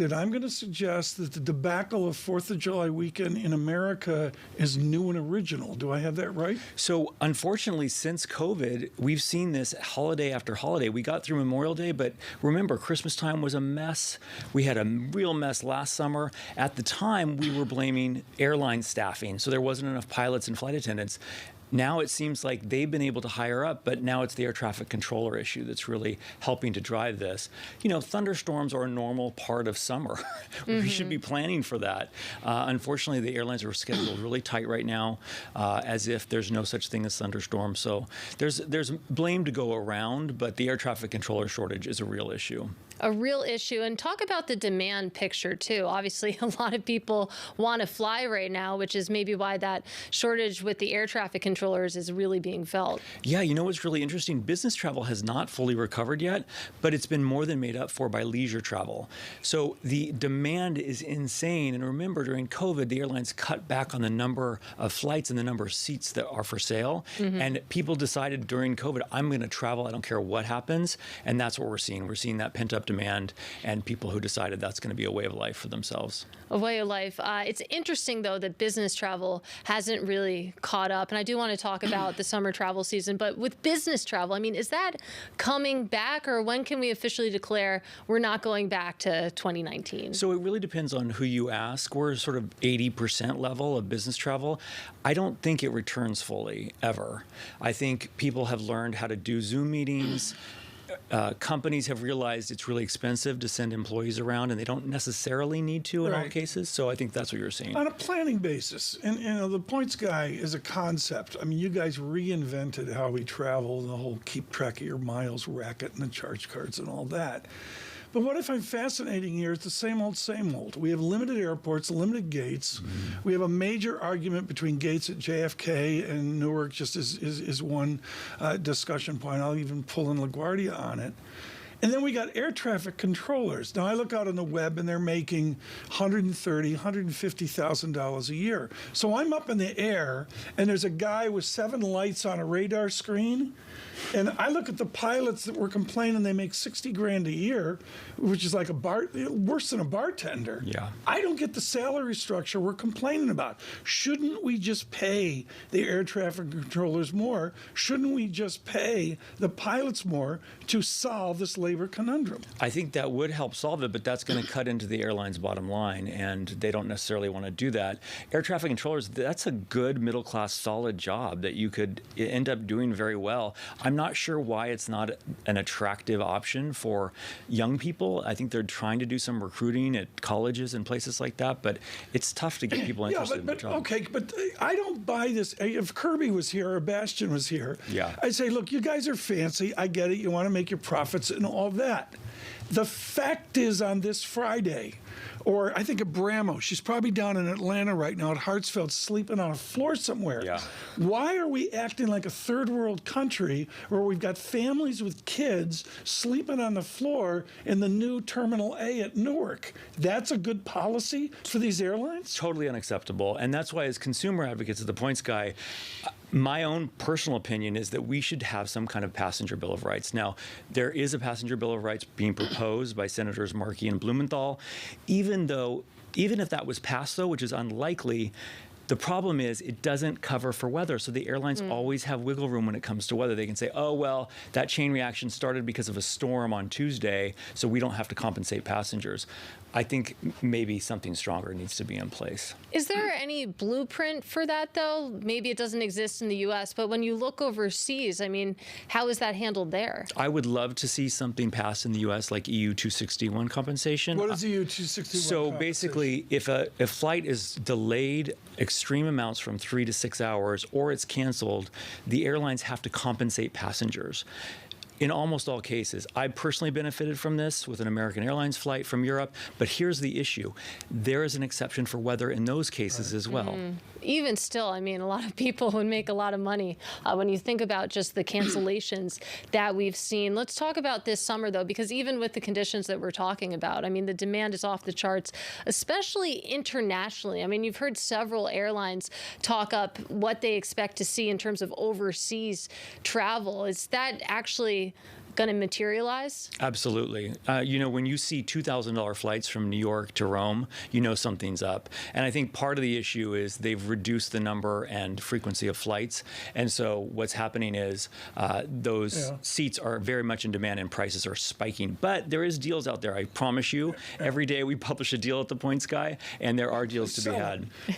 I'm going to suggest that the debacle of 4th of July weekend in America is new and original. Do I have that right? So unfortunately, since COVID, we've seen this holiday after holiday. We got through Memorial Day, but remember, Christmas time was a mess. We had a real mess last summer. At the time, we were blaming airline staffing, so there wasn't enough pilots and flight attendants. Now it seems like they've been able to hire up, but now it's the air traffic controller issue that's really helping to drive this. You know, thunderstorms are a normal part of summer. We should be planning for that. Unfortunately, the airlines are scheduled really tight right now, as if there's no such thing as thunderstorms. So there's blame to go around, but the air traffic controller shortage is a real issue. A real issue. And talk about the demand picture, too. Obviously, a lot of people want to fly right now, which is maybe why that shortage with the air traffic controllers is really being felt. Yeah, you know what's really interesting? Business travel has not fully recovered yet, but it's been more than made up for by leisure travel. So the demand is insane. And remember, during COVID, the airlines cut back on the number of flights and the number of seats that are for sale. And people decided during COVID, I'm going to travel. I don't care what happens. And that's what we're seeing. We're seeing that pent up demand and people who decided that's going to be a way of life for themselves. A way of life. It's interesting, though, that business travel hasn't really caught up. And I do want to talk about the summer travel season. But with business travel, I mean, is that coming back, or when can we officially declare we're not going back to 2019? So it really depends on who you ask. We're sort of 80% level of business travel. I don't think it returns fully, ever. I think people have learned how to do Zoom meetings. Companies have realized it's really expensive to send employees around, and they don't necessarily need to in all cases. So I think that's what you're seeing. On a planning basis, and you know, the points guy is a concept. I mean, you guys reinvented how we travel, the whole keep track of your miles racket and the charge cards and all that. But what I find fascinating here is the same old, same old. We have limited airports, limited gates. We have a major argument between gates at JFK and Newark, just is one discussion point. I'll even pull in LaGuardia on it. And then we got air traffic controllers. Now, I look out on the web, and they're making $130,000, $150,000 a year. So I'm up in the air, and there's a guy with 7 lights on a radar screen. And I look at the pilots that were complaining they make $60,000 a year, which is like worse than a bartender. Yeah. I don't get the salary structure we're complaining about. Shouldn't we just pay the air traffic controllers more? Shouldn't we just pay the pilots more to solve this labor conundrum? I think that would help solve it, but that's going to cut into the airline's bottom line, and they don't necessarily want to do that. Air traffic controllers, that's a good middle-class, solid job that you could end up doing very well. I'm not sure why it's not an attractive option for young people. I think they're trying to do some recruiting at colleges and places like that, but it's tough to get people interested in the job. Okay, but I don't buy this. If Kirby was here or Bastian was here, I'd say, look, you guys are fancy. I get it. You want to make your profits and all that. The fact is, on this Friday, or I think of Bramo, she's probably down in Atlanta right now at Hartsfield sleeping on a floor somewhere. Yeah. Why are we acting like a third world country where we've got families with kids sleeping on the floor in the new Terminal A at Newark? That's a good policy for these airlines? Totally unacceptable. And that's why, as consumer advocates at the Points Guy, my own personal opinion is that we should have some kind of passenger bill of rights. Now, there is a passenger bill of rights being proposed by Senators Markey and Blumenthal. Even if that was passed, though, which is unlikely, the problem is it doesn't cover for weather. So the airlines always have wiggle room when it comes to weather. They can say, oh, well, that chain reaction started because of a storm on Tuesday, so we don't have to compensate passengers. I think maybe something stronger needs to be in place. Is there any blueprint for that, though? Maybe it doesn't exist in the U.S., but when you look overseas, I mean, how is that handled there? I would love to see something passed in the U.S. like EU 261 compensation. What is EU 261 So basically, if a flight is delayed extreme amounts from 3 to 6 hours or it's canceled, the airlines have to compensate passengers. In almost all cases, I personally benefited from this with an American Airlines flight from Europe, but here's the issue. There is an exception for weather in those cases as well. Even still, I mean, a lot of people would make a lot of money when you think about just the cancellations that we've seen. Let's talk about this summer, though, because even with the conditions that we're talking about, I mean, the demand is off the charts, especially internationally. I mean, you've heard several airlines talk up what they expect to see in terms of overseas travel. Is that actually going to materialize? Absolutely. When you see $2,000 flights from New York to Rome, you know something's up. And I think part of the issue is they've reduced the number and frequency of flights. And so what's happening is those seats are very much in demand and prices are spiking. But there is deals out there. I promise you, every day we publish a deal at the Points Guy, and there are deals to be had.